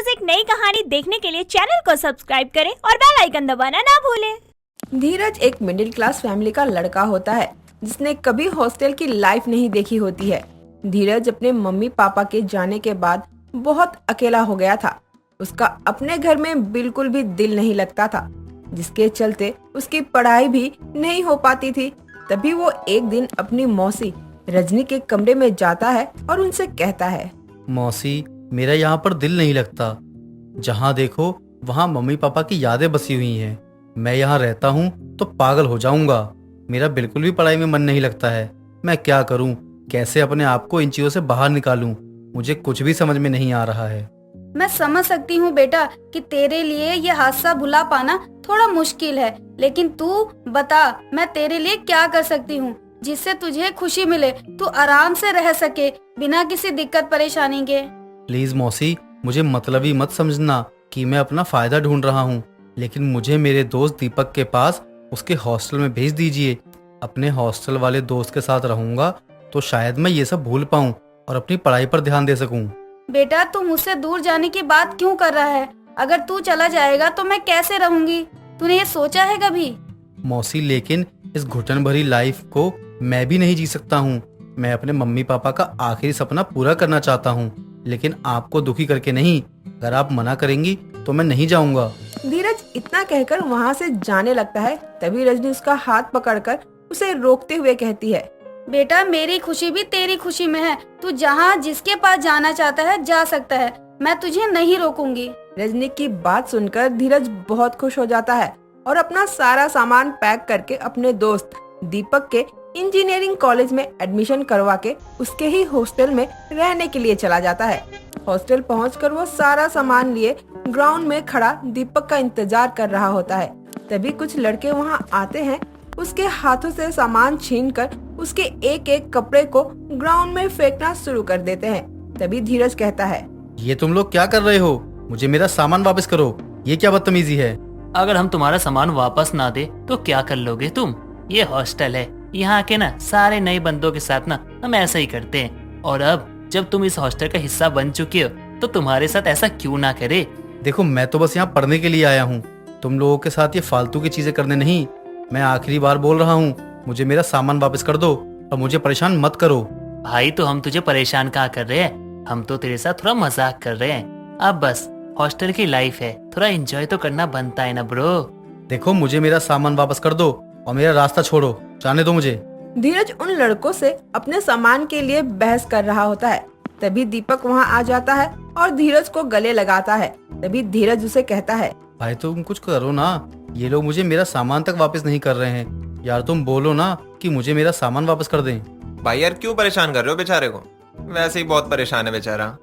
रोज एक नई कहानी देखने के लिए चैनल को सब्सक्राइब करें और बेल आइकन दबाना ना भूलें। धीरज एक मिडिल क्लास फैमिली का लड़का होता है जिसने कभी हॉस्टल की लाइफ नहीं देखी होती है। धीरज अपने मम्मी पापा के जाने के बाद बहुत अकेला हो गया था। उसका अपने घर में बिल्कुल भी दिल नहीं लगता था, जिसके चलते उसकी पढ़ाई भी नहीं हो पाती थी। तभी वो एक दिन अपनी मौसी रजनी के कमरे में जाता है और उनसे कहता है, मौसी, मेरा यहाँ पर दिल नहीं लगता। जहाँ देखो वहाँ मम्मी पापा की यादें बसी हुई हैं। मैं यहाँ रहता हूँ तो पागल हो जाऊंगा। मेरा बिल्कुल भी पढ़ाई में मन नहीं लगता है। मैं क्या करूँ, कैसे अपने आप को इन चीजों से बाहर निकालूं? मुझे कुछ भी समझ में नहीं आ रहा है। मैं समझ सकती हूँ बेटा कि तेरे लिए ये हादसा भुला पाना थोड़ा मुश्किल है, लेकिन तू बता मैं तेरे लिए क्या कर सकती हूँ जिससे तुझे खुशी मिले, तू आराम से रह सके बिना किसी दिक्कत परेशानी के। प्लीज मौसी, मुझे मतलबी मत समझना कि मैं अपना फायदा ढूंढ रहा हूँ, लेकिन मुझे मेरे दोस्त दीपक के पास उसके हॉस्टल में भेज दीजिए। अपने हॉस्टल वाले दोस्त के साथ रहूंगा तो शायद मैं ये सब भूल पाऊँ और अपनी पढ़ाई पर ध्यान दे सकूं। बेटा तू मुझसे दूर जाने की बात क्यों कर रहा है? अगर तू चला जाएगा तो मैं कैसे रहूंगी? तूने ये सोचा है कभी? मौसी, लेकिन इस घुटन भरी लाइफ को मैं भी नहीं जी सकता हूँ। मैं अपने मम्मी पापा का आखिरी सपना पूरा करना चाहता हूँ, लेकिन आपको दुखी करके नहीं। अगर आप मना करेंगी तो मैं नहीं जाऊंगा। धीरज इतना कहकर वहाँ से जाने लगता है। तभी रजनी उसका हाथ पकड़कर उसे रोकते हुए कहती है, बेटा मेरी खुशी भी तेरी खुशी में है। तू जहाँ जिसके पास जाना चाहता है जा सकता है, मैं तुझे नहीं रोकूंगी। रजनी की बात सुनकर धीरज बहुत खुश हो जाता है और अपना सारा सामान पैक करके अपने दोस्त दीपक के इंजीनियरिंग कॉलेज में एडमिशन करवा के उसके ही हॉस्टल में रहने के लिए चला जाता है। हॉस्टल पहुंचकर वो सारा सामान लिए ग्राउंड में खड़ा दीपक का इंतजार कर रहा होता है। तभी कुछ लड़के वहां आते हैं। उसके हाथों से सामान छीनकर उसके एक एक कपड़े को ग्राउंड में फेंकना शुरू कर देते हैं। तभी धीरज कहता है, ये तुम लोग क्या कर रहे हो? मुझे मेरा सामान वापस करो। ये क्या बदतमीजी है? अगर हम तुम्हारा सामान वापस ना दे तो क्या कर लोगे तुम? ये हॉस्टल है, यहाँ के ना सारे नए बंदों के साथ ना हम ऐसा ही करते हैं। और अब जब तुम इस हॉस्टल का हिस्सा बन चुके हो तो तुम्हारे साथ ऐसा क्यों ना करे? देखो, मैं तो बस यहाँ पढ़ने के लिए आया हूँ, तुम लोगों के साथ ये फालतू की चीजें करने नहीं। मैं आखिरी बार बोल रहा हूँ, मुझे मेरा सामान वापस कर दो और मुझे परेशान मत करो। भाई तो हम तुझे परेशान कहाँ कर रहे हैं, हम तो तेरे साथ थोड़ा मजाक कर रहे हैं। अब बस हॉस्टल की लाइफ है, थोड़ा एंजॉय तो करना बनता है ना ब्रो। देखो, मुझे मेरा सामान वापस कर दो और मेरा रास्ता छोड़ो, जाने दो मुझे। धीरज उन लड़कों से अपने सामान के लिए बहस कर रहा होता है। तभी दीपक वहां आ जाता है और धीरज को गले लगाता है। तभी धीरज उसे कहता है, भाई तुम कुछ करो ना, ये लोग मुझे मेरा सामान तक वापस नहीं कर रहे हैं। यार तुम बोलो ना कि मुझे मेरा सामान वापस कर दें। भाई यार क्यों परेशान कर रहे हो बेचारे को? वैसे ही बहुत परेशान है बेचारा,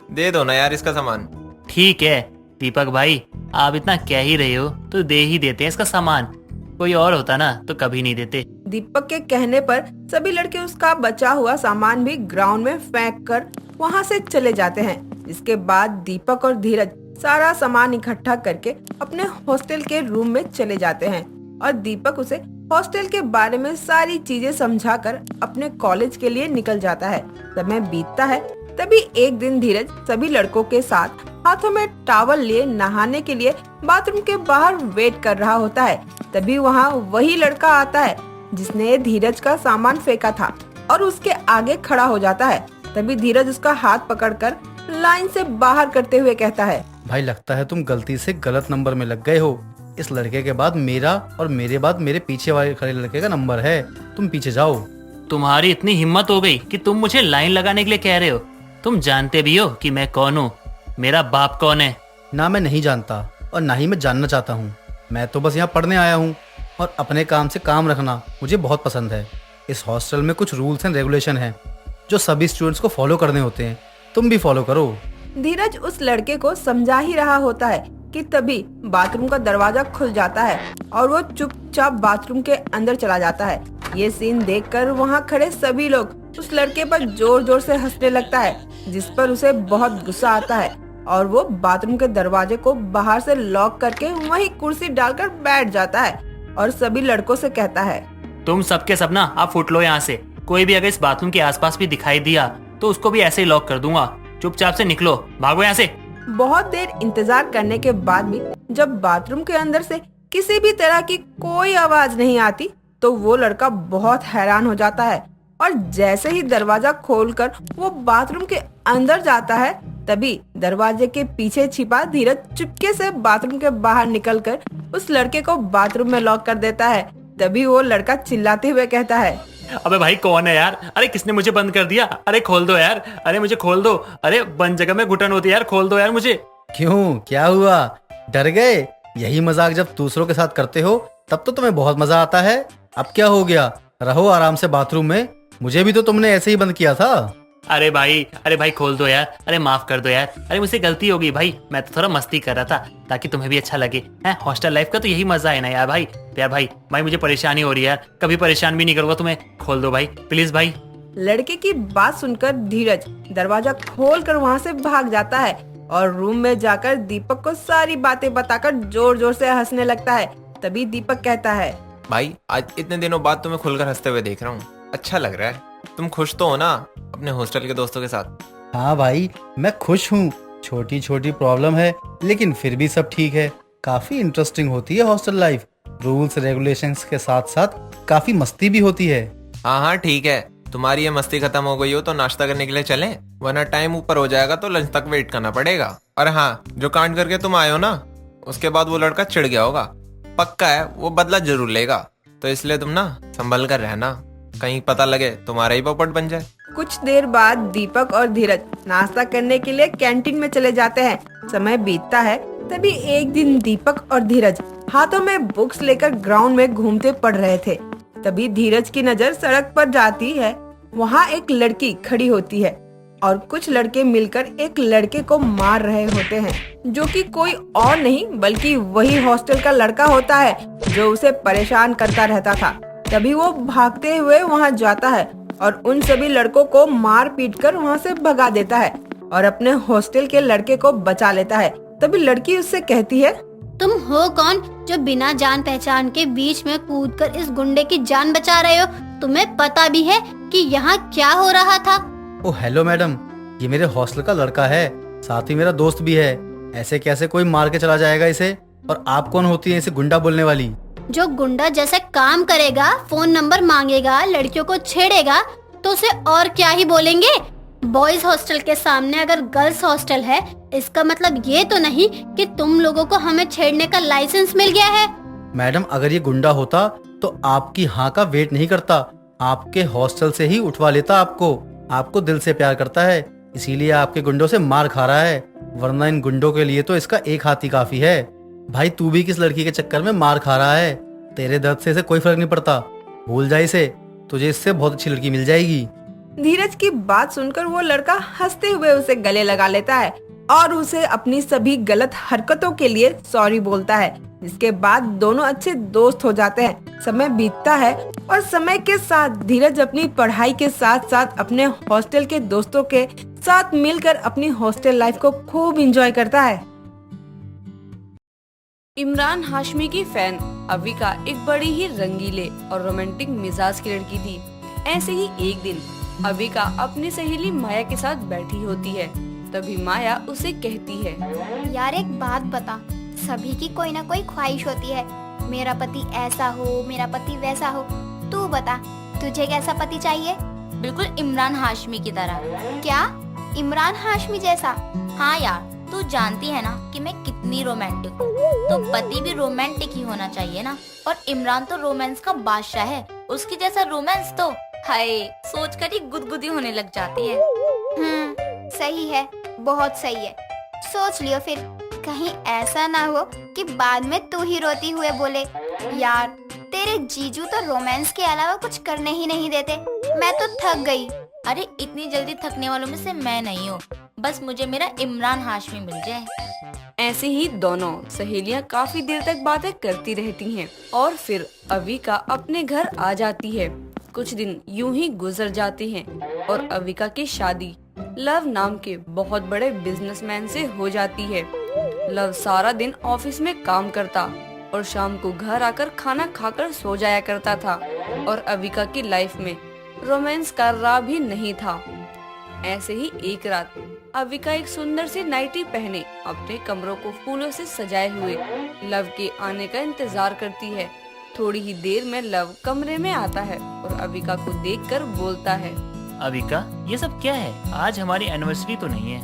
दे दो ना यार इसका सामान। ठीक है दीपक भाई, आप इतना कह ही रहे हो तो दे ही देते हैं इसका सामान। कोई और होता ना तो कभी नहीं देते। दीपक के कहने पर सभी लड़के उसका बचा हुआ सामान भी ग्राउंड में फेंक कर वहाँ से चले जाते हैं। इसके बाद दीपक और धीरज सारा सामान इकट्ठा करके अपने हॉस्टल के रूम में चले जाते हैं और दीपक उसे हॉस्टल के बारे में सारी चीजें समझाकर अपने कॉलेज के लिए निकल जाता है। समय बीतता है। तभी एक दिन धीरज सभी लड़कों के साथ हाथों में टॉवल लिए नहाने के लिए बाथरूम के बाहर वेट कर रहा होता है। तभी वहाँ वही लड़का आता है जिसने धीरज का सामान फेंका था और उसके आगे खड़ा हो जाता है। तभी धीरज उसका हाथ पकड़कर लाइन से बाहर करते हुए कहता है, भाई लगता है तुम गलती से गलत नंबर में लग गए हो। इस लड़के के बाद मेरा और मेरे बाद मेरे पीछे वाले खड़े लड़के का नंबर है, तुम पीछे जाओ। तुम्हारी इतनी हिम्मत हो गई कि तुम मुझे लाइन लगाने के लिए कह रहे हो? तुम जानते भी हो कि मैं कौन हूँ, मेरा बाप कौन है? ना मैं नहीं जानता और ना ही मैं जानना चाहता हूँ। मैं तो बस यहाँ पढ़ने आया हूँ और अपने काम से काम रखना मुझे बहुत पसंद है। इस हॉस्टल में कुछ रूल्स एंड रेगुलेशन हैं जो सभी स्टूडेंट्स को फॉलो करने होते हैं, तुम भी फॉलो करो। धीरज उस लड़के को समझा ही रहा होता है कि तभी बाथरूम का दरवाजा खुल जाता है और वो चुपचाप बाथरूम के अंदर चला जाता है। ये सीन देखकर वहाँ खड़े सभी लोग उस लड़के पर जोर जोर से हंसने लगता है, जिस पर उसे बहुत गुस्सा आता है और वो बाथरूम के दरवाजे को बाहर से लॉक करके वहीं कुर्सी डालकर बैठ जाता है और सभी लड़कों से कहता है, तुम सबके सब ना आप फुट लो यहाँ से। कोई भी अगर इस बाथरूम के आसपास भी दिखाई दिया तो उसको भी ऐसे ही लॉक कर दूंगा। चुपचाप से निकलो, भागो यहाँ से। बहुत देर इंतजार करने के बाद भी जब बाथरूम के अंदर से किसी भी तरह की कोई आवाज नहीं आती तो वो लड़का बहुत हैरान हो जाता है और जैसे ही दरवाजा खोलकर वो बाथरूम के अंदर जाता है तभी दरवाजे के पीछे छिपा धीरज चुपके से बाथरूम के बाहर निकलकर उस लड़के को बाथरूम में लॉक कर देता है। तभी वो लड़का चिल्लाते हुए कहता है, अबे भाई कौन है यार? अरे किसने मुझे बंद कर दिया? अरे खोल दो यार, अरे मुझे खोल दो। अरे बंद जगह में घुटन होती है यार, खोल दो यार मुझे। क्यों, क्या हुआ? डर गए? यही मजाक जब दूसरों के साथ करते हो तब तो तुम्हें बहुत मजा आता है। अब क्या हो गया? रहो आराम से बाथरूम में, मुझे भी तो तुमने ऐसे ही बंद किया था। अरे भाई खोल दो यार, अरे माफ कर दो यार, अरे मुझसे गलती हो गई भाई, मैं तो थोड़ा मस्ती कर रहा था ताकि तुम्हें भी अच्छा लगे। हैं, हॉस्टल लाइफ का तो यही मजा है ना यार भाई। यार भाई मुझे परेशानी हो रही है यार, कभी परेशान भी नहीं करूंगा तुम्हें। खोल दो भाई प्लीज भाई। लड़के की बात सुनकर धीरज दरवाजा खोलकर वहाँ से भाग जाता है और रूम में जाकर दीपक को सारी बातें बताकर जोर जोर से हंसने लगता है। तभी दीपक कहता है, भाई आज इतने दिनों बाद तुम्हें खुलकर हंसते हुए देख रहा हूँ, अच्छा लग रहा है। तुम खुश तो हो ना अपने हॉस्टल के दोस्तों के साथ? हाँ भाई, मैं खुश हूँ। छोटी छोटी प्रॉब्लम है लेकिन फिर भी सब ठीक है। काफी इंटरेस्टिंग होती है हॉस्टल लाइफ। रूल्स रेगुलेशंस के साथ साथ काफी मस्ती भी होती है। हाँ ठीक है, तुम्हारी ये मस्ती खत्म हो गई हो तो नाश्ता करने के लिए चलें, वरना टाइम ऊपर हो जाएगा तो लंच तक वेट करना पड़ेगा। और हाँ, जो कांड करके तुम आए हो ना, उसके बाद वो लड़का चिढ़ गया होगा, पक्का है वो बदला जरूर लेगा। तो इसलिए तुम ना संभल कर रहना, कहीं पता लगे तुम्हारा ही पोपट बन जाए। कुछ देर बाद दीपक और धीरज नाश्ता करने के लिए कैंटीन में चले जाते हैं। समय बीतता है, तभी एक दिन दीपक और धीरज हाथों में बुक्स लेकर ग्राउंड में घूमते पड़ रहे थे। तभी धीरज की नजर सड़क पर जाती है। वहाँ एक लड़की खड़ी होती है और कुछ लड़के मिलकर एक लड़के को मार रहे होते हैं, जो कि कोई और नहीं बल्कि वही हॉस्टल का लड़का होता है जो उसे परेशान करता रहता था। तभी वो भागते हुए वहाँ जाता है और उन सभी लड़कों को मार पीट कर वहाँ से भगा देता है और अपने हॉस्टल के लड़के को बचा लेता है। तभी लड़की उससे कहती है, तुम हो कौन जो बिना जान पहचान के बीच में कूदकर इस गुंडे की जान बचा रहे हो? तुम्हें पता भी है कि यहाँ क्या हो रहा था? ओ हेलो मैडम, ये मेरे हॉस्टल का लड़का है, साथ ही मेरा दोस्त भी है। ऐसे कैसे कोई मार के चला जाएगा इसे? और आप कौन होती है इसे गुंडा बोलने वाली? जो गुंडा जैसे काम करेगा, फोन नंबर मांगेगा, लड़कियों को छेड़ेगा, तो उसे और क्या ही बोलेंगे? बॉयज हॉस्टल के सामने अगर गर्ल्स हॉस्टल है, इसका मतलब ये तो नहीं कि तुम लोगों को हमें छेड़ने का लाइसेंस मिल गया है। मैडम, अगर ये गुंडा होता तो आपकी हाँ का वेट नहीं करता, आपके हॉस्टल से ही उठवा लेता आपको दिल से प्यार करता है, इसीलिए आपके गुंडों से मार खा रहा है। वरना इन गुंडों के लिए तो इसका एक हाथ ही काफी है। भाई तू भी किस लड़की के चक्कर में मार खा रहा है? तेरे दर्द से इसे कोई फर्क नहीं पड़ता, भूल जा इसे, तुझे इससे बहुत अच्छी लड़की मिल जाएगी। धीरज की बात सुनकर वो लड़का हंसते हुए उसे गले लगा लेता है और उसे अपनी सभी गलत हरकतों के लिए सॉरी बोलता है। इसके बाद दोनों अच्छे दोस्त हो जाते हैं। समय बीतता है और समय के साथ धीरज अपनी पढ़ाई के साथ साथ अपने हॉस्टल के दोस्तों के साथ मिलकर अपनी हॉस्टल लाइफ को खूब एंजॉय करता है। इमरान हाशमी की फैन अविका एक बड़ी ही रंगीले और रोमांटिक मिजाज की लड़की थी। ऐसे ही एक दिन अविका अपनी सहेली माया के साथ बैठी होती है। तभी माया उसे कहती है, यार एक बात बता, सभी की कोई ना कोई ख्वाहिश होती है, मेरा पति ऐसा हो, मेरा पति वैसा हो। तू बता, तुझे कैसा पति चाहिए? बिल्कुल इमरान हाशमी की तरह। क्या इमरान हाशमी जैसा? हाँ यार, तू जानती है ना कि मैं कितनी रोमांटिक हूँ, तो पति भी रोमांटिक ही होना चाहिए ना। और इमरान तो रोमांस का बादशाह है, उसकी जैसा रोमांस तो हाय सोचकर ही गुदगुदी होने लग जाती है। सही है, बहुत सही है। सोच लियो फिर, कहीं ऐसा ना हो कि बाद में तू ही रोती हुए बोले, यार तेरे जीजू तो रोमांस के अलावा कुछ करने ही नहीं देते, मैं तो थक गई। अरे इतनी जल्दी थकने वालों में से मैं नहीं हूँ, बस मुझे मेरा इमरान हाशमी मिल जाए। ऐसे ही दोनों सहेलियां काफी देर तक बातें करती रहती हैं और फिर अविका अपने घर आ जाती है। कुछ दिन यूं ही गुजर जाते हैं और अविका की शादी लव नाम के बहुत बड़े बिजनेसमैन से हो जाती है। लव सारा दिन ऑफिस में काम करता और शाम को घर आकर खाना खाकर सो जाया करता था और अविका की लाइफ में रोमांस का राह भी नहीं था। ऐसे ही एक रात अविका एक सुंदर सी नाइटी पहने अपने कमरों को फूलों से सजाए हुए लव के आने का इंतजार करती है। थोड़ी ही देर में लव कमरे में आता है और अविका को देखकर बोलता है, अविका, ये सब क्या है? आज हमारी एनिवर्सरी तो नहीं है।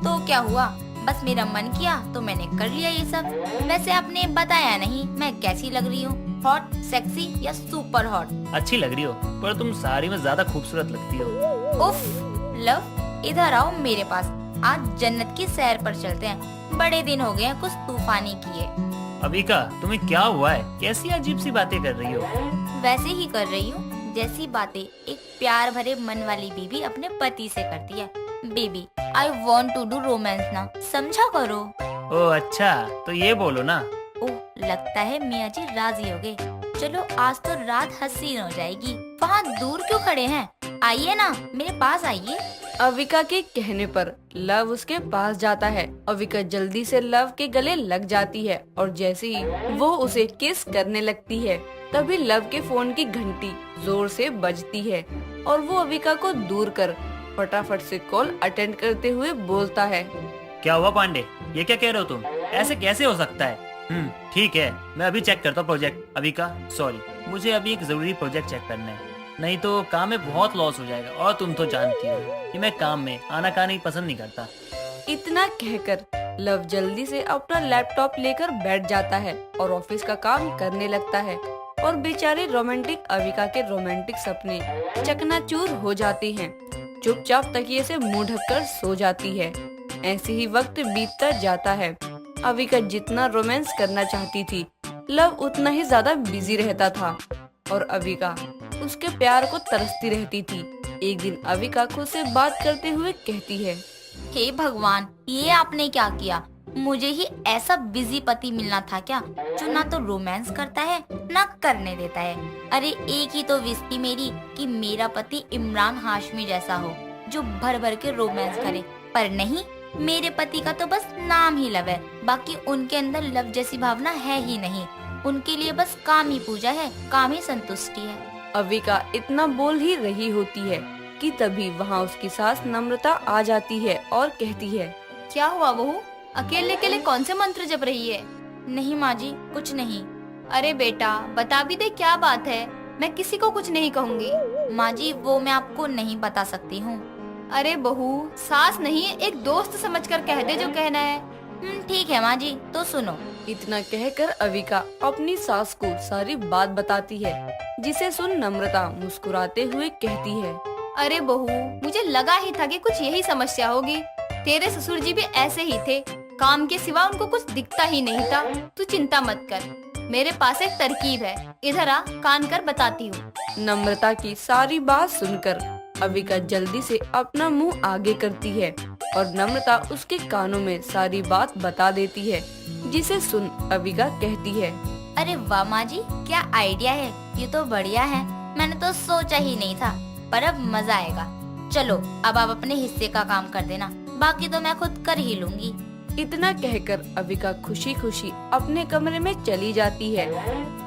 तो क्या हुआ, बस मेरा मन किया तो मैंने कर लिया ये सब। वैसे आपने बताया नहीं मैं कैसी लग रही हूँ, हॉट, सेक्सी या सुपर हॉट? अच्छी लग रही हो, पर तुम साड़ी में ज्यादा खूबसूरत लगती हो। उफ, लव इधर आओ मेरे पास, आज जन्नत की सैर पर चलते हैं। बड़े दिन हो गए हैं कुछ तूफानी किए। अविका, तुम्हें क्या हुआ है? कैसी अजीब सी बातें कर रही हो? वैसे ही कर रही हूँ जैसी बातें एक प्यार भरे मन वाली बीवी अपने पति से करती है। Baby, I want to do romance ना, समझा करो। ओह अच्छा, तो ये बोलो ना। ओह, लगता है मियाँ जी राजी हो गए। चलो आज तो रात हसीन हो जाएगी। वहाँ दूर क्यों खड़े हैं, आइए ना मेरे पास आइए। अविका के कहने पर लव उसके पास जाता है। अविका जल्दी से लव के गले लग जाती है और जैसे ही वो उसे किस करने लगती है तभी लव के फोन की घंटी जोर से बजती है और वो अविका को दूर कर फटाफट से कॉल अटेंड करते हुए बोलता है, क्या हुआ पांडे, ये क्या कह रहे हो तुम? ऐसे कैसे हो सकता है? ठीक है, मैं अभी चेक करता हूँ प्रोजेक्ट। अविका सॉरी, मुझे अभी एक जरूरी प्रोजेक्ट चेक करना है, नहीं तो काम में बहुत लॉस हो जाएगा। और तुम तो जानती हो कि मैं काम में आना का नहीं पसंद नहीं करता। इतना कहकर लव जल्दी से अपना लैपटॉप लेकर बैठ जाता है और ऑफिस का काम करने लगता है और बेचारी रोमांटिक अविका के रोमांटिक सपने चकनाचूर हो जाते हैं। चुपचाप तकिए से मुंह ढककर सो जाती है। ऐसे ही वक्त बीतता जाता है। अविका जितना रोमांस करना चाहती थी, लव उतना ही ज्यादा बिजी रहता था और अविका उसके प्यार को तरसती रहती थी। एक दिन अविका खुद से बात करते हुए कहती है, हे भगवान, ये आपने क्या किया? मुझे ही ऐसा बिजी पति मिलना था क्या, जो ना तो रोमांस करता है ना करने देता है। अरे एक ही तो विश थी मेरी कि मेरा पति इमरान हाशमी जैसा हो, जो भर भर के रोमांस करे, पर नहीं, मेरे पति का तो बस नाम ही लव है, बाकी उनके अंदर लव जैसी भावना है ही नहीं। उनके लिए बस काम ही पूजा है, काम ही संतुष्टि है। अविका इतना बोल ही रही होती है कि तभी वहाँ उसकी सास नम्रता आ जाती है और कहती है, क्या हुआ बहू, अकेले अकेले कौन से मंत्र जप रही है? नहीं माँ जी, कुछ नहीं। अरे बेटा बता भी दे क्या बात है, मैं किसी को कुछ नहीं कहूँगी। माँ जी वो मैं आपको नहीं बता सकती हूँ। अरे बहू, सास नहीं एक दोस्त समझकर कह दे जो कहना है। ठीक है माँ जी, तो सुनो। इतना कहकर अविका अपनी सास को सारी बात बताती है, जिसे सुन नम्रता मुस्कुराते हुए कहती है, अरे बहू, मुझे लगा ही था कि कुछ यही समस्या होगी। तेरे ससुर जी भी ऐसे ही थे, काम के सिवा उनको कुछ दिखता ही नहीं था। तू चिंता मत कर, मेरे पास एक तरकीब है, इधर आ, कान कर बताती हूँ। नम्रता की सारी बात सुनकर अविका जल्दी से अपना मुंह आगे करती है और नम्रता उसके कानों में सारी बात बता देती है, जिसे सुन अविका कहती है, अरे वाह माँ जी, क्या आइडिया है, ये तो बढ़िया है। मैंने तो सोचा ही नहीं था, पर अब मजा आएगा। चलो अब आप अपने हिस्से का काम कर देना, बाकी तो मैं खुद कर ही लूंगी। इतना कहकर अविका खुशी खुशी अपने कमरे में चली जाती है।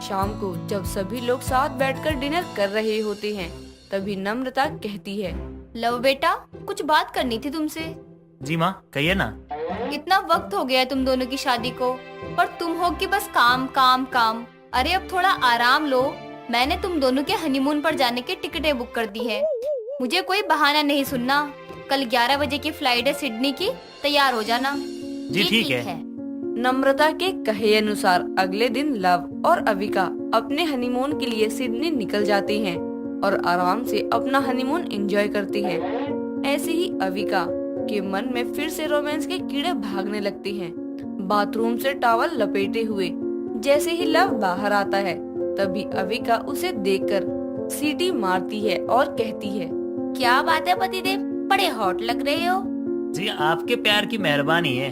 शाम को जब सभी लोग साथ बैठकर डिनर कर रहे होते हैं, तभी नम्रता कहती है, लव बेटा, कुछ बात करनी थी तुमसे। जी माँ, कहिए ना। इतना वक्त हो गया है तुम दोनों की शादी को, पर तुम हो कि बस काम काम काम। अरे अब थोड़ा आराम लो। मैंने तुम दोनों के हनीमून पर जाने की टिकटें बुक कर दी है। मुझे कोई बहाना नहीं सुनना। कल 11 बजे की फ्लाइट है सिडनी की, तैयार हो जाना। जी ठीक है। नम्रता के कहे अनुसार अगले दिन लव और अविका अपने हनीमून के लिए सिडनी निकल जाते हैं और आराम से अपना हनीमून एंजॉय करते हैं। ऐसे ही अविका के मन में फिर से रोमांस के कीड़े भागने लगते हैं। बाथरूम से टॉवल लपेटे हुए जैसे ही लव बाहर आता है, तभी अविका उसे देखकर सीटी मारती है और कहती है, क्या बात है पतिदेव, बड़े हॉट लग रहे हो। जी आपके प्यार की मेहरबानी है।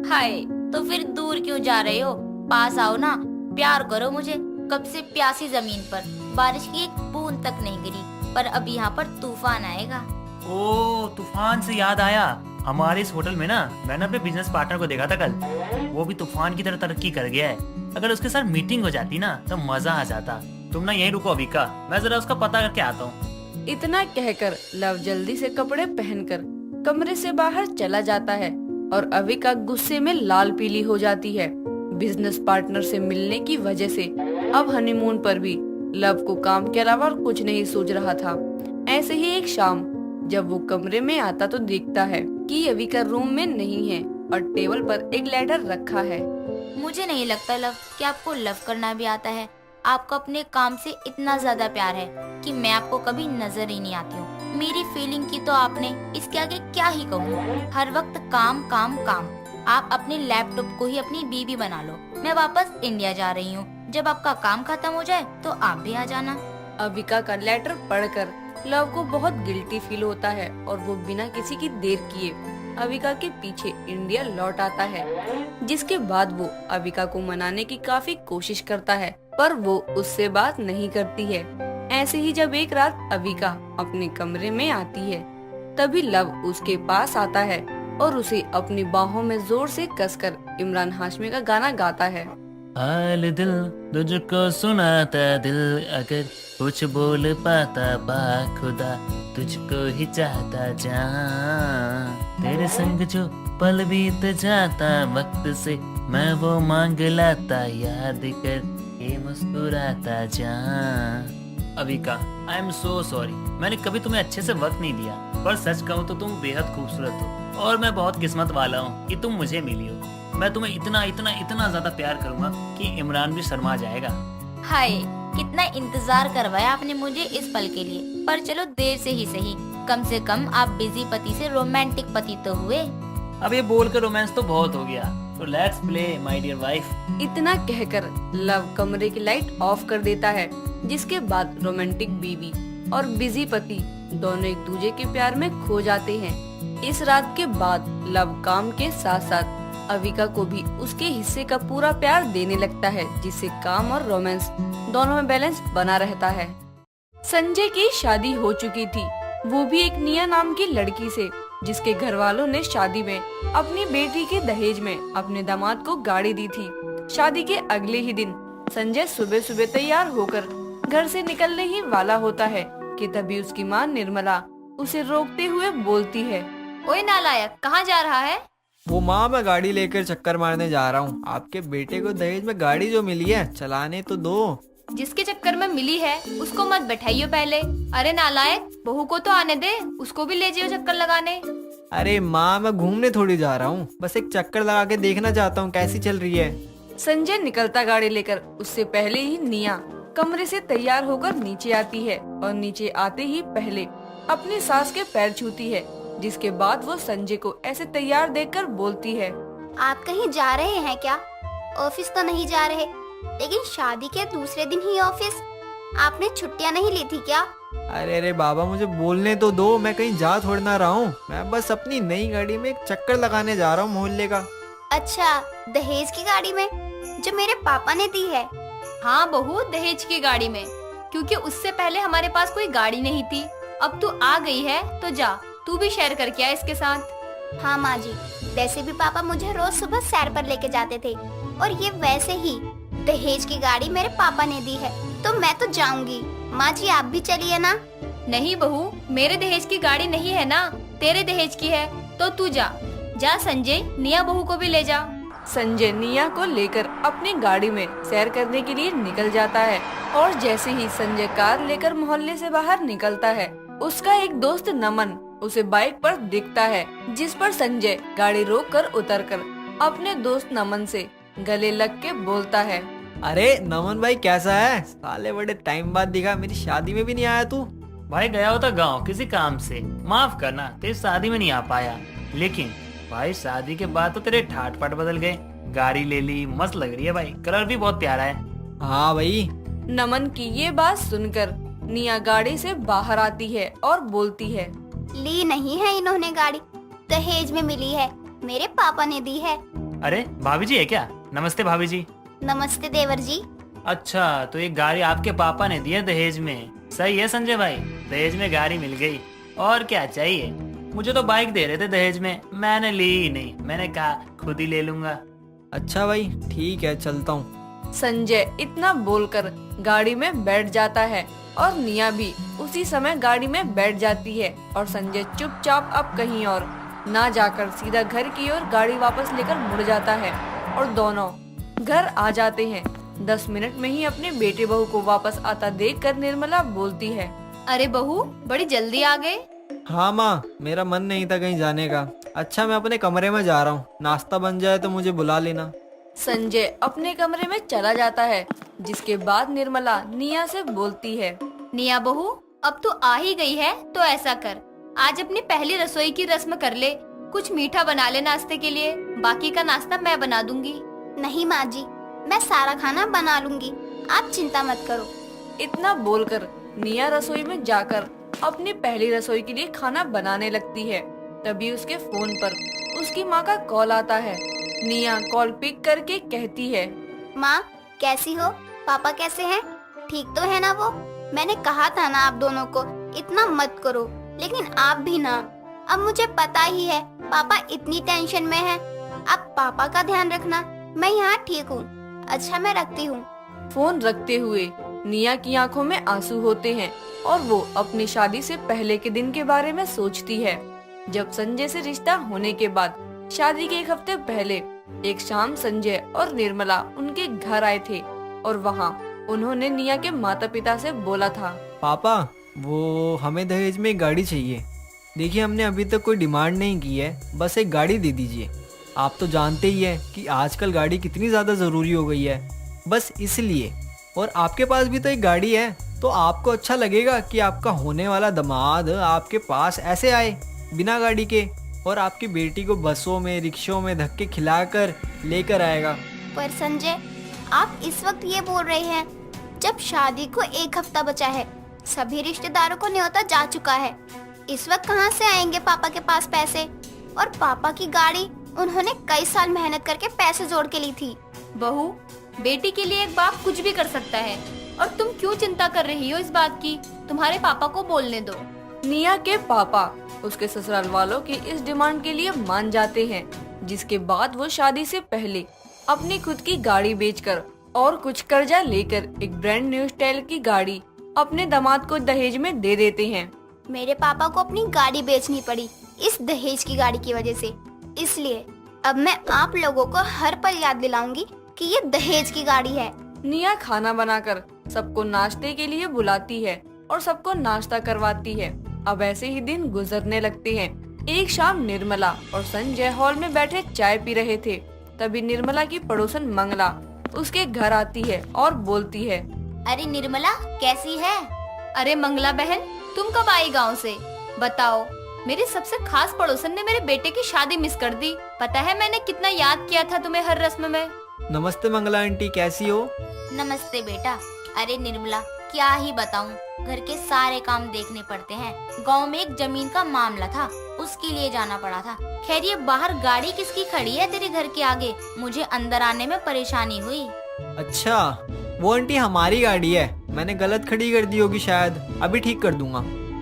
हाय, तो फिर दूर क्यों जा रहे हो, पास आओ ना, प्यार करो मुझे। कब से प्यासी जमीन पर बारिश की एक बूंद तक नहीं गिरी, पर अब यहाँ पर तूफान आएगा। ओ, तूफान से याद आया, हमारे इस होटल में ना मैंने अपने बिजनेस पार्टनर को देखा था कल। वो भी तूफान की तरह तरक्की कर गया है। अगर उसके साथ मीटिंग हो जाती ना तो मजा आ जाता। तुम ना यहीं रुको अविका, मैं जरा उसका पता करके आता हूँ। इतना कहकर लव जल्दी से कपड़े पहनकर कमरे से बाहर चला जाता है और अविका गुस्से में लाल पीली हो जाती है। बिजनेस पार्टनर से मिलने की वजह से अब हनीमून पर भी लव को काम के अलावा और कुछ नहीं सूझ रहा था। ऐसे ही एक शाम जब वो कमरे में आता तो देखता है कि अविका रूम में नहीं है और टेबल पर एक लेटर रखा है। मुझे नहीं लगता लव कि आपको लव करना भी आता है। आपको अपने काम से इतना ज्यादा प्यार है कि मैं आपको कभी नजर ही नहीं आती हूँ। मेरी फीलिंग की तो आपने इसके आगे क्या ही कहूँ। हर वक्त काम काम काम। आप अपने लैपटॉप को ही अपनी बीवी बना लो। मैं वापस इंडिया जा रही हूँ। जब आपका काम खत्म हो जाए तो आप भी आ जाना। अविका का लेटर पढ़कर लव को बहुत गिल्टी फील होता है और वो बिना किसी की देर किए अविका के पीछे इंडिया लौट आता है। जिसके बाद वो अविका को मनाने की काफी कोशिश करता है पर वो उससे बात नहीं करती है। ऐसे ही जब एक रात अविका अपने कमरे में आती है तभी लव उसके पास आता है और उसे अपनी बाहों में जोर से कसकर इमरान हाशमी का गाना गाता है। हाल दिल तुझको सुनाता दिल, अगर कुछ बोल पाता बाखुदा तुझको ही चाहता जान। तेरे संग जो पल बीत जाता वक्त से मैं वो मांग लाता, याद कर के मुस्कुराता जान। Avika, I am so sorry, मैंने कभी तुम्हें अच्छे से वक्त नहीं दिया, पर सच कहूँ तो तुम बेहद खूबसूरत हो और मैं बहुत किस्मत वाला हूँ कि तुम मुझे मिली हो। मैं तुम्हें इतना इतना इतना ज्यादा प्यार करूंगा कि इमरान भी शर्मा जाएगा। हाय, कितना इंतजार करवाया आपने मुझे इस पल के लिए। पर चलो देर से ही सही, कम से कम आप बिजी पति से रोमांटिक पति तो हुए। अब ये बोलकर रोमांस तो बहुत हो गया, तो let's play my dear wife. इतना कहकर लव कमरे की लाइट ऑफ कर देता है। जिसके बाद रोमांटिक बीवी और बिजी पति दोनों एक दूसरे के प्यार में खो जाते हैं। इस रात के बाद लव काम के साथ साथ अविका को भी उसके हिस्से का पूरा प्यार देने लगता है, जिससे काम और रोमांस दोनों में बैलेंस बना रहता है। संजय की शादी हो चुकी थी, वो भी एक निया नाम की लड़की से, जिसके घर वालों ने शादी में अपनी बेटी के दहेज में अपने दामाद को गाड़ी दी थी। शादी के अगले ही दिन संजय सुबह सुबह तैयार होकर घर से निकलने ही वाला होता है कि तभी उसकी माँ निर्मला उसे रोकते हुए बोलती है, ओए नालायक, कहाँ जा रहा है? वो माँ, मैं गाड़ी लेकर चक्कर मारने जा रहा हूँ। आपके बेटे को दहेज में गाड़ी जो मिली है चलाने तो दो। जिसके चक्कर में मिली है उसको मत बैठाइयो पहले। अरे नालायक, बहू को तो आने दे, उसको भी ले जाइयो चक्कर लगाने। अरे माँ, मैं घूमने थोड़ी जा रहा हूँ, बस एक चक्कर लगा के देखना चाहता हूँ कैसी चल रही है। संजय निकलता गाड़ी लेकर उससे पहले ही निया कमरे से तैयार होकर नीचे आती है और नीचे आते ही पहले अपनी सास के पैर छूती है। जिसके बाद वो संजय को ऐसे तैयार देखकर बोलती है, आप कहीं जा रहे हैं क्या? ऑफिस तो नहीं जा रहे, लेकिन शादी के दूसरे दिन ही ऑफिस। आपने छुट्टियां नहीं ली थी क्या? अरे अरे बाबा, मुझे बोलने तो दो, मैं कहीं जा थोड़ी ना रहा हूँ। मैं बस अपनी नई गाड़ी में एक चक्कर लगाने जा रहा हूँ मोहल्ले का। अच्छा, दहेज की गाड़ी में जो मेरे पापा ने दी है? हाँ बहू, दहेज की गाड़ी में, क्योंकि उससे पहले हमारे पास कोई गाड़ी नहीं थी। अब तू आ गई है तो जा, तू भी शेयर करके आ इसके साथ। हाँ माँ जी, वैसे भी पापा मुझे रोज सुबह सैर पर लेके जाते थे, और ये वैसे ही दहेज की गाड़ी मेरे पापा ने दी है, तो मैं तो जाऊंगी। माँ जी, आप भी चलिए ना। नहीं बहू, मेरे दहेज की गाड़ी नहीं है ना, तेरे दहेज की है, तो तू जा। जा संजय, निया बहू को भी ले जा। संजय निया को लेकर अपनी गाड़ी में सैर करने के लिए निकल जाता है और जैसे ही संजय कार लेकर मोहल्ले से बाहर निकलता है, उसका एक दोस्त नमन उसे बाइक पर दिखता है, जिस पर संजय गाड़ी रोककर उतरकर अपने दोस्त नमन से गले लग के बोलता है, अरे नमन भाई, कैसा है? साले बड़े टाइम बाद दिखा, मेरी शादी में भी नहीं आया तू। भाई गया होता गांव किसी काम से, माफ करना तेरी शादी में नहीं आ पाया। लेकिन भाई शादी के बाद तो तेरे ठाट पाट बदल गए, गाड़ी ले ली, मस्त लग रही है भाई, कलर भी बहुत प्यारा है। हाँ भाई। नमन की ये बात सुनकर निया गाड़ी से बाहर आती है और बोलती है, ली नहीं है इन्होंने गाड़ी, दहेज में मिली है, मेरे पापा ने दी है। अरे भाभी जी है क्या? नमस्ते भाभी जी। नमस्ते देवर जी। अच्छा, तो ये गाड़ी आपके पापा ने दी है दहेज में। सही है संजय भाई, दहेज में गाड़ी मिल गई, और क्या चाहिए। मुझे तो बाइक दे रहे थे दहेज में, मैंने ली ही नहीं, मैंने कहा खुद ही ले लूंगा। अच्छा भाई, ठीक है, चलता हूँ। संजय इतना बोलकर गाड़ी में बैठ जाता है और निया भी उसी समय गाड़ी में बैठ जाती है और संजय चुपचाप अब कहीं और ना जाकर सीधा घर की ओर गाड़ी वापस लेकर मुड़ जाता है और दोनों घर आ जाते हैं। 10 मिनट में ही अपने बेटे बहू को वापस आता देखकर निर्मला बोलती है, अरे बहू, बड़ी जल्दी आ गए। हाँ माँ, मेरा मन नहीं था कहीं जाने का। अच्छा, मैं अपने कमरे में जा रहा हूँ, नाश्ता बन जाए तो मुझे बुला लेना। संजय अपने कमरे में चला जाता है, जिसके बाद निर्मला निया से बोलती है, निया बहू, अब तू आ ही गई है तो ऐसा कर, आज अपनी पहली रसोई की रस्म कर ले। कुछ मीठा बना ले नाश्ते के लिए, बाकी का नाश्ता मैं बना दूंगी। नहीं माँ जी, मैं सारा खाना बना लूंगी, आप चिंता मत करो। इतना बोलकर निया रसोई में जाकर अपनी पहली रसोई के लिए खाना बनाने लगती है। तभी उसके फोन पर उसकी माँ का कॉल आता है। निया कॉल पिक करके कहती है, माँ कैसी हो, पापा कैसे हैं, ठीक तो है ना वो? मैंने कहा था ना आप दोनों को इतना मत करो, लेकिन आप भी ना। अब मुझे पता ही है पापा इतनी टेंशन में हैं। आप पापा का ध्यान रखना, मैं यहाँ ठीक हूँ। अच्छा, मैं रखती हूँ। फोन रखते हुए निया की आंखों में आंसू होते हैं और वो अपनी शादी से पहले के दिन के बारे में सोचती है, जब संजय से रिश्ता होने के बाद शादी के 1 हफ्ते पहले एक शाम संजय और निर्मला उनके घर आए थे और वहाँ उन्होंने निया के माता पिता से बोला था, पापा, वो हमें दहेज में एक गाड़ी चाहिए। देखिए, हमने अभी तक कोई डिमांड नहीं की है, बस एक गाड़ी दे दीजिए। आप तो जानते ही हैं कि आजकल गाड़ी कितनी ज़्यादा ज़रूरी हो गई है, बस इसलिए। और आपके पास भी तो एक गाड़ी है, तो आपको अच्छा लगेगा कि आपका होने वाला दामाद आपके पास ऐसे आए बिना गाड़ी के, और आपकी बेटी को बसों में रिक्शों में धक्के खिलाकर लेकर आएगा। पर संजय, आप इस वक्त ये बोल रहे हैं जब शादी को 1 हफ्ता बचा है, सभी रिश्तेदारों को न्योता जा चुका है। इस वक्त कहाँ से आएंगे पापा के पास पैसे? और पापा की गाड़ी उन्होंने कई साल मेहनत करके पैसे जोड़ के ली थी। बहू, बेटी के लिए एक बाप कुछ भी कर सकता है, और तुम क्यों चिंता कर रही हो इस बात की? तुम्हारे पापा को बोलने दो। निया के पापा उसके ससुराल वालों की इस डिमांड के लिए मान जाते हैं, जिसके बाद वो शादी से पहले अपनी खुद की गाड़ी बेचकर और कुछ कर्जा लेकर एक ब्रांड न्यू स्टाइल की गाड़ी अपने दामाद को दहेज में दे देते हैं। मेरे पापा को अपनी गाड़ी बेचनी पड़ी इस दहेज की गाड़ी की वजह से, इसलिए अब मैं आप लोगों को हर पल याद दिलाऊंगी कि ये दहेज की गाड़ी है। निया खाना बनाकर सबको नाश्ते के लिए बुलाती है और सबको नाश्ता करवाती है। अब ऐसे ही दिन गुजरने लगते हैं। एक शाम निर्मला और संजय हॉल में बैठे चाय पी रहे थे। तभी निर्मला की पड़ोसन मंगला उसके घर आती है और बोलती है, अरे निर्मला, कैसी है? अरे मंगला बहन, तुम कब आई गांव से? बताओ, मेरी सबसे खास पड़ोसन ने मेरे बेटे की शादी मिस कर दी। पता है मैंने कितना याद किया था तुम्हें हर रस्म में। नमस्ते मंगला आंटी, कैसी हो? नमस्ते बेटा। अरे निर्मला, क्या ही बताऊं, घर के सारे काम देखने पड़ते हैं। गांव में एक जमीन का मामला था, उसके लिए जाना पड़ा था। खैर, ये बाहर गाड़ी किसकी खड़ी है तेरे घर के आगे? मुझे अंदर आने में परेशानी हुई। अच्छा, वो आंटी हमारी गाड़ी है, मैंने गलत खड़ी कर दी होगी शायद, अभी ठीक कर दूंगा।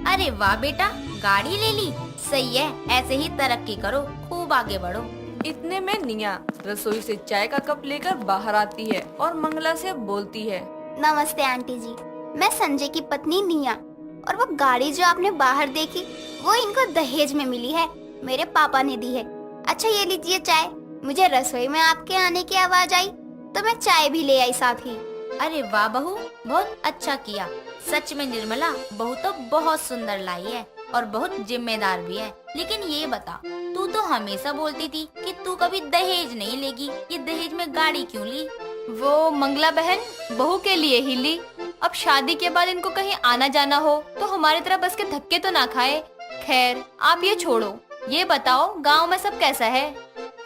अरे वाह बेटा, गाड़ी ले ली, सही है। ऐसे ही तरक्की करो, खूब आगे बढ़ो। इतने में निया रसोई से चाय का कप लेकर बाहर आती है और मंगला से बोलती है, नमस्ते आंटी जी, मैं संजय की पत्नी निया, और वो गाड़ी जो आपने बाहर देखी वो इनको दहेज में मिली है, मेरे पापा ने दी है। अच्छा, ये लीजिए चाय। मुझे रसोई में आपके आने की आवाज आई तो मैं चाय भी ले आई साथ ही। अरे वाह बहू, बहुत अच्छा किया। सच में निर्मला, बहू तो बहुत सुंदर लाई है और बहुत जिम्मेदार भी है। लेकिन ये बता, तू तो हमेशा बोलती थी कि तू कभी दहेज नहीं लेगी, ये दहेज में गाड़ी क्यों ली? वो मंगला बहन, बहू के लिए ही ली। अब शादी के बाद इनको कहीं आना जाना हो तो हमारी तरह बस के धक्के तो ना खाए। खैर, आप ये छोड़ो, ये बताओ गांव में सब कैसा है?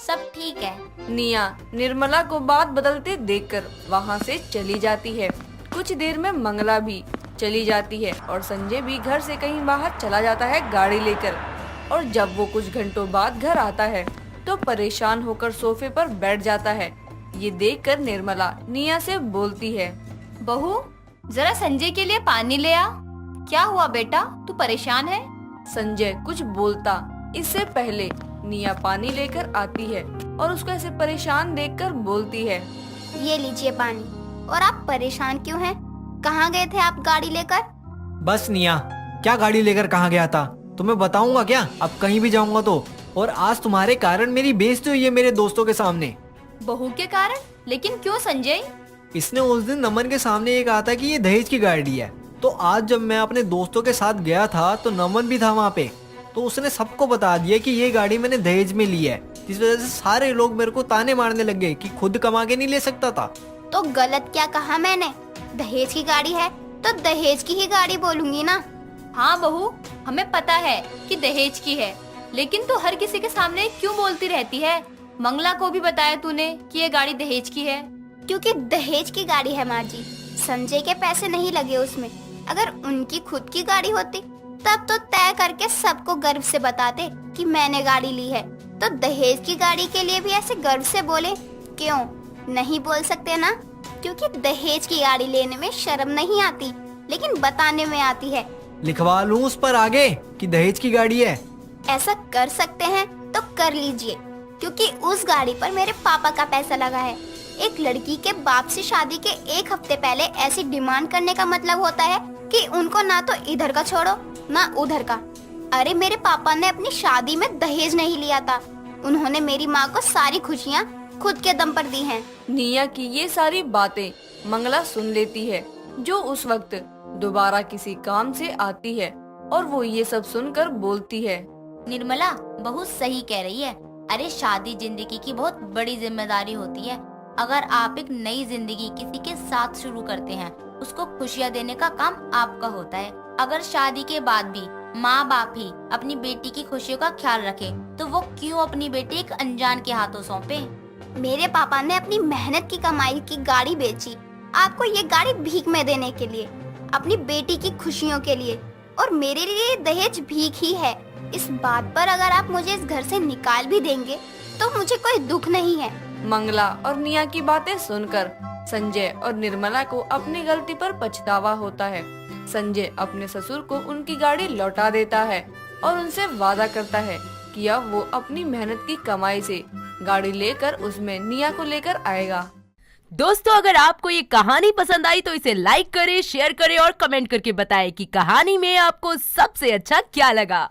सब ठीक है। निया निर्मला को बात बदलते देखकर वहाँ से चली जाती है। कुछ देर में मंगला भी चली जाती है और संजय भी घर से कहीं बाहर चला जाता है गाड़ी लेकर। और जब वो कुछ घंटों बाद घर आता है तो परेशान होकर सोफे पर बैठ जाता है। ये देखकर निर्मला निया से बोलती है, बहू, जरा संजय के लिए पानी ले आ। क्या हुआ बेटा, तू परेशान है? संजय कुछ बोलता इससे पहले निया पानी लेकर आती है और उसको ऐसे परेशान देखकर बोलती है, ये लीजिए पानी। और आप परेशान क्यों हैं? कहाँ गए थे आप गाड़ी लेकर? बस निया, क्या गाड़ी लेकर कहाँ गया था तुम्हें बताऊंगा क्या? अब कहीं भी जाऊंगा तो। और आज तुम्हारे कारण मेरी बेइज्जती हुई है मेरे दोस्तों के सामने। बहू के कारण? लेकिन क्यों संजय? इसने उस दिन नमन के सामने ये कहा था कि ये दहेज की गाड़ी है। तो आज जब मैं अपने दोस्तों के साथ गया था तो नमन भी था वहाँ पे। तो उसने सबको बता दिया कि ये गाड़ी मैंने दहेज में ली है, जिस वजह से सारे लोग मेरे को ताने मारने लग गए कि खुद कमा के नहीं ले सकता था। तो गलत क्या कहा मैंने? दहेज की गाड़ी है तो दहेज की ही गाड़ी बोलूंगी ना। हाँ बहू, हमें पता है कि दहेज की है, लेकिन तू हर किसी के सामने क्यों बोलती रहती है? मंगला को भी बताया तूने कि ये गाड़ी दहेज की है। क्योंकि दहेज की गाड़ी है माँ जी, संजय के पैसे नहीं लगे उसमें। अगर उनकी खुद की गाड़ी होती तब तो तय करके सबको गर्व से बताते कि मैंने गाड़ी ली है। तो दहेज की गाड़ी के लिए भी ऐसे गर्व से बोले क्यों? नहीं बोल सकते ना? क्योंकि दहेज की गाड़ी लेने में शर्म नहीं आती, लेकिन बताने में आती है। लिखवा लूं उस पर आगे कि दहेज की गाड़ी है? ऐसा कर सकते हैं तो कर लीजिए, क्योंकि उस गाड़ी पर मेरे पापा का पैसा लगा है। एक लड़की के बाप से शादी के एक हफ्ते पहले ऐसी डिमांड करने का मतलब होता है कि उनको ना तो इधर का छोड़ो ना उधर का। अरे मेरे पापा ने अपनी शादी में दहेज नहीं लिया था, उन्होंने मेरी माँ को सारी खुशियाँ खुद के दम पर दी हैं। निया की ये सारी बातें मंगला सुन लेती है, जो उस वक्त दोबारा किसी काम से आती है, और वो ये सब सुनकर बोलती है, निर्मला बहुत सही कह रही है। अरे शादी जिंदगी की बहुत बड़ी जिम्मेदारी होती है। अगर आप एक नई जिंदगी किसी के साथ शुरू करते हैं, उसको खुशियाँ देने का काम आपका होता है। अगर शादी के बाद भी माँ बाप ही अपनी बेटी की खुशियों का ख्याल रखे, तो वो क्यों अपनी बेटी एक अनजान के हाथों सौंपे? मेरे पापा ने अपनी मेहनत की कमाई की गाड़ी बेची आपको ये गाड़ी भीख में देने के लिए, अपनी बेटी की खुशियों के लिए, और मेरे लिए दहेज भीख ही है। इस बात पर अगर आप मुझे इस घर से निकाल भी देंगे तो मुझे कोई दुख नहीं है। मंगला और निया की बातें सुनकर संजय और निर्मला को अपनी गलती पर पछतावा होता है। संजय अपने ससुर को उनकी गाड़ी लौटा देता है और उनसे वादा करता है कि अब वो अपनी मेहनत की कमाई से गाड़ी लेकर उसमें निया को लेकर आएगा। दोस्तों, अगर आपको ये कहानी पसंद आई तो इसे लाइक करें, शेयर करें और कमेंट करके बताएं कि कहानी में आपको सबसे अच्छा क्या लगा।